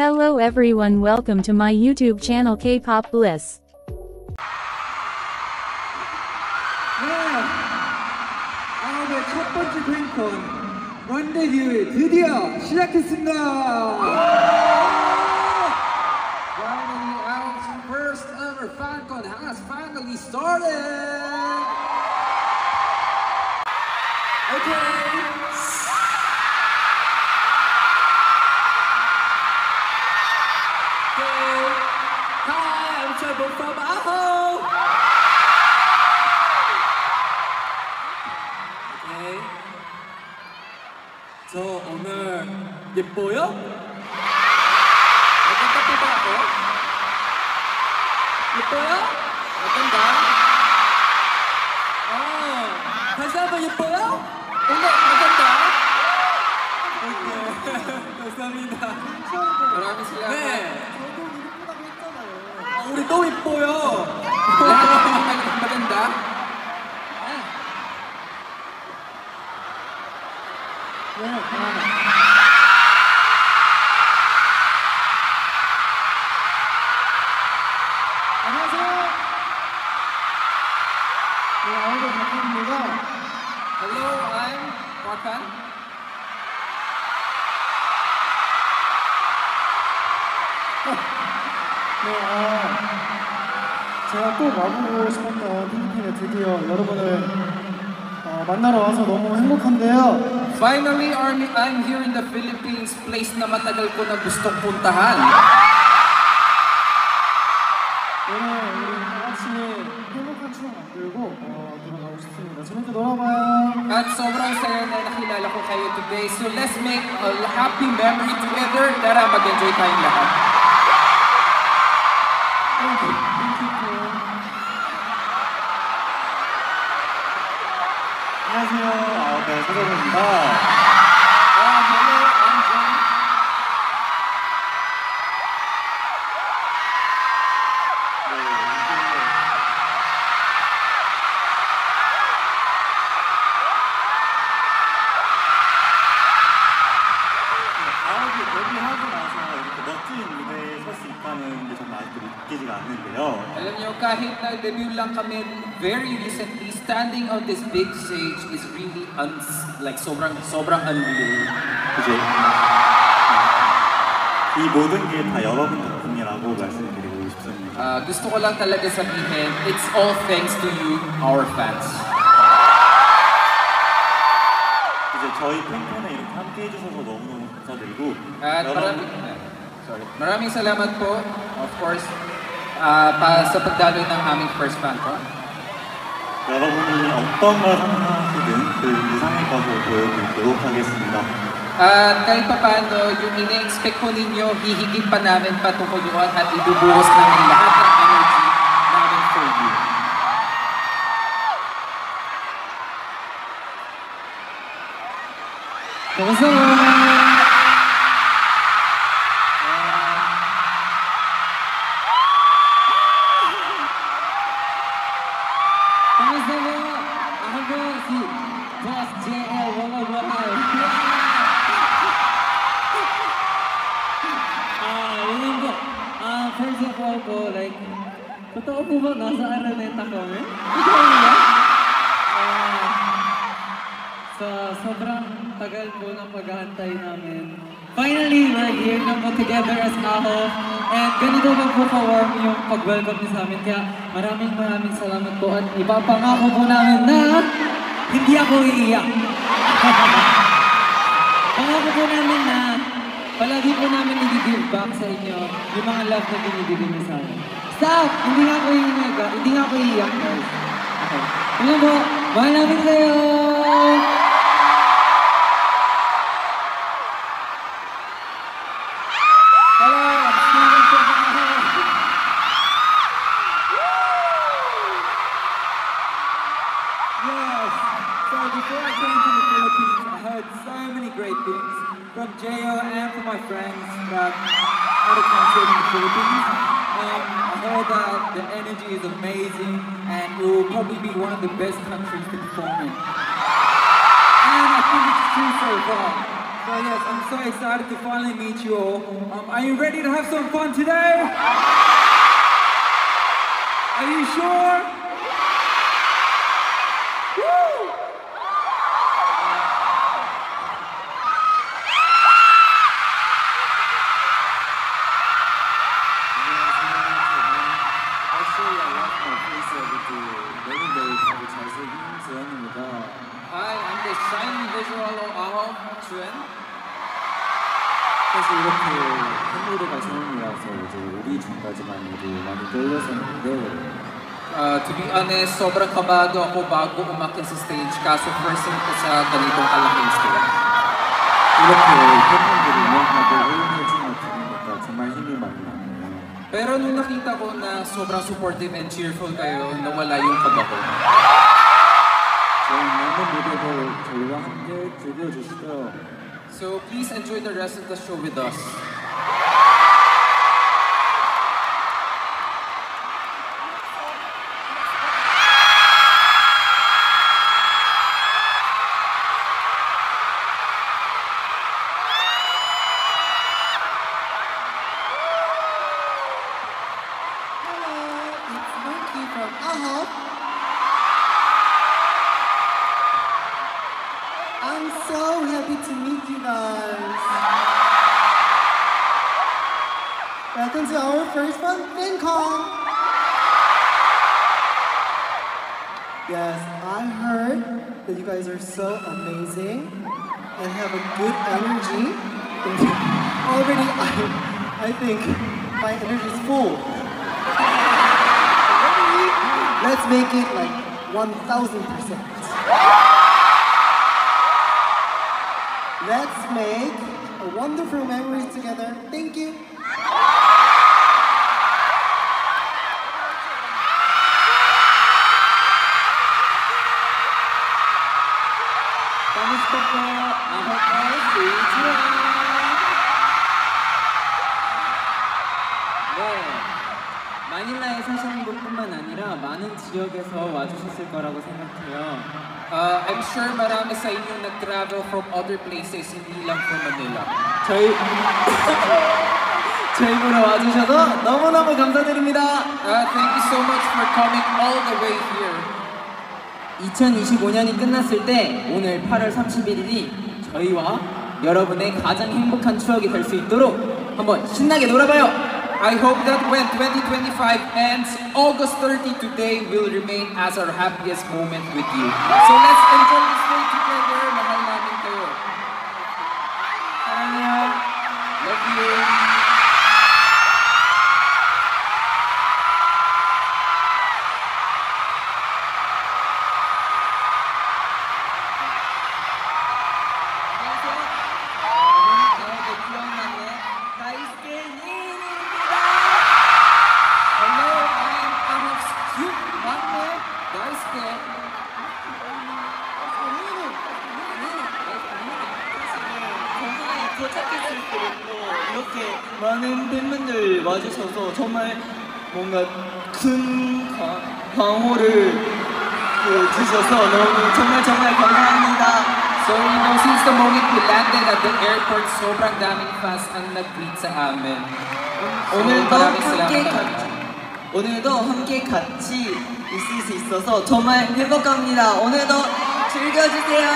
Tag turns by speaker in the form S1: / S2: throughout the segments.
S1: Hello everyone, welcome to my YouTube channel K-Pop Bliss.
S2: 네, 첫 번째 팬콘 런데뷰 드디어 시작했습니다. Finally, our first ever FanCon has finally started. Okay. Hi, I'm Chabo from Aho. Okay. 저 오늘 예뻐요? maganda po ba ako? 예뻐요? maganda? 다시 한번 예뻐요? 오늘 maganda? Okay. 감사합니다.
S3: 마raming salamat.
S2: 네.
S3: 저도 이쁘다고 했잖아요.
S2: 우리 또 이뻐요.
S3: maganda?
S2: 안녕하세요. 네, 아이돌 박현입니다.
S3: Hello, I'm Wakan.
S4: 네, 제가 꼭 와보고 싶었던 필리핀에 드디어 여러분을 만나러 와서 너무 행복한데요.
S3: Finally, I'm here in the Philippines, place na matagal ko na gustong puntahan.
S4: 오늘 우리 다 같이 행복한 추억 만들고 돌아가고 싶습니다. 재밌게 놀아봐요.
S3: At sobrang saya na nakilala ko kayo today. So let's make a happy memory together. Tara, mag-enjoy tayong lahat.
S4: 안녕하세요. 네, 서정우입니다.
S3: Hello, I'm John.
S4: 데뷔하고 나서 이렇게 멋진 무대에 설 수 있다는 게 정말 아직도 믿기지가 않는데요.
S3: Alam niyo, kahit nag-debut lang kami very recently, standing on this big stage is really sobrang unreal.
S4: 이제 이 모든 게 다 여러분 덕분이라고 말씀드리고 싶습니다.
S3: Gusto ko lang talaga sabihin, it's all thanks to you, our fans.
S4: 이제 저희 팬콘에 이렇게 함께 해주셔서 너무너무 감사드리고
S3: At maraming salamat po, of course, sa pagdaloy ng aming first FanCon.
S4: 여러분이 어떤 걸 상상하시든 그 이상의 것을 보여드리도록 하겠습니다.
S3: At kahit pa paano, yung ina-expect ko ninyo, hihigit pa namin patungkol doon at ibubuhos namin lahat ng energy namin for you.
S2: 감사합니다. Ako si Boss JL, wala. Yun po. First of all po, like, totoo po ba nasa Araneta kami? Ikaw ba? Sa sobrang tagal po ng paghahantay namin. Finally, we're here na po together as Aho. And ganito pa po ka-warm yung pag-welcome niyo sa amin. Kaya maraming salamat po. At ipapangako po namin na hindi ako iiyak. Pangako po namin na palagi po namin i-give back sa inyo yung mga love na binibigay niyo sa amin. Stop! Hindi nga ako iiyak, guys. Okay. Ano po? Mahal namin kayo!
S3: Yes! So before I came to the Philippines, I heard so many great things from JO and from my friends that had a concert in the Philippines. I heard that the energy is amazing and it will probably be one of the best countries to perform in. And I think it's true so far. So yes, I'm so excited to finally meet you all. Are you ready to have some fun today? Are you sure? Woo!
S2: Hi, I'm the shiny visual of Ahok, Chuen.
S5: 사실 이렇게 팬무대가 처음이라서 이제 우리 중까지만으로 많이 떨렸었는데
S2: To be honest, sobrang kabado ako bago umakyat sa stage kaso first time ko sa ganitong kalaking stage.
S5: 이렇게 팬분들이 응원하고 응원해주면 들으니까 정말 힘이 많이 나네요.
S2: Pero nung nakita ko na sobrang supportive and cheerful kayo, nawala yung kaba ko.
S5: 저희 남은 무대도 저희와 함께 즐겨주시죠.
S2: So please enjoy the rest of the show with us.
S4: It's Monkey from Ahok. I'm so happy to meet you guys. Welcome to our first one, FanCon. Yes, I heard that you guys are so amazing and have a good energy. Already, I think my energy is full. Let's make it like 1000%. Let's make a wonderful memories together. Thank you.
S3: Kamusta po? Ako po si Juan. 네, 마닐라에 사시는 분뿐만 아니라 많은 지역에서 와주셨을 거라고 생각해요.
S2: I'm sure marami sa inyo nag-travel from other places, hindi lang from Manila.
S3: 저희 보러 와주셔서 너무너무 감사드립니다.
S2: Thank you so much for coming all the way here.
S3: 2025년이 끝났을 때 오늘 8월 31일이 저희와 여러분의 가장 행복한 추억이 될 수 있도록 한번 신나게 놀아봐요.
S2: I hope that when 2025 ends, August 30 today will remain as our happiest moment with you. So let's enjoy this day together. Mahal namin kayo.
S3: 사랑해요.
S2: Love you. Hello, I'm Ahok's cute 막내 다이스케.
S6: 도착했을 때도 이렇게 많은 팬분들 와주셔서 정말 뭔가 큰 광호를 주셔서 너무 정말 감사합니다.
S2: So, since the moment we landed at the airport, sobrang daming fans ang nag-greet sa amin.
S6: 오늘도 함께 같이 있을 수 있어서 정말 행복합니다. 오늘도 즐겨주세요.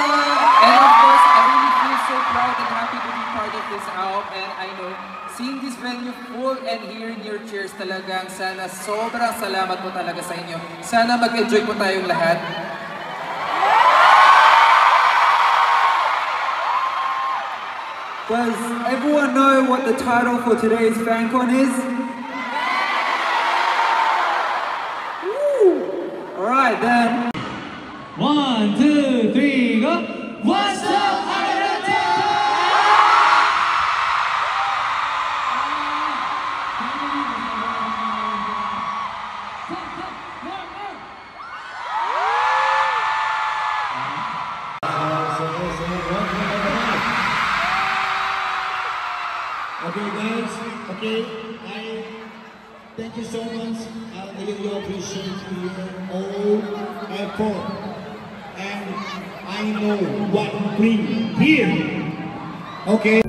S2: And of course, I really feel so proud and happy to be part of this out. And I know, seeing this venue full and hearing your cheers talagang sana sobrang salamat po talaga sa inyo. Sana mag-enjoy po tayong lahat.
S3: Does everyone know what the title for today's FanCon is? Woo! Alright then. 1, 2, 3, go! What's up,
S7: Okay, guys. Okay, thank you so much. I really appreciate your all effort, and I know what bring here. Okay.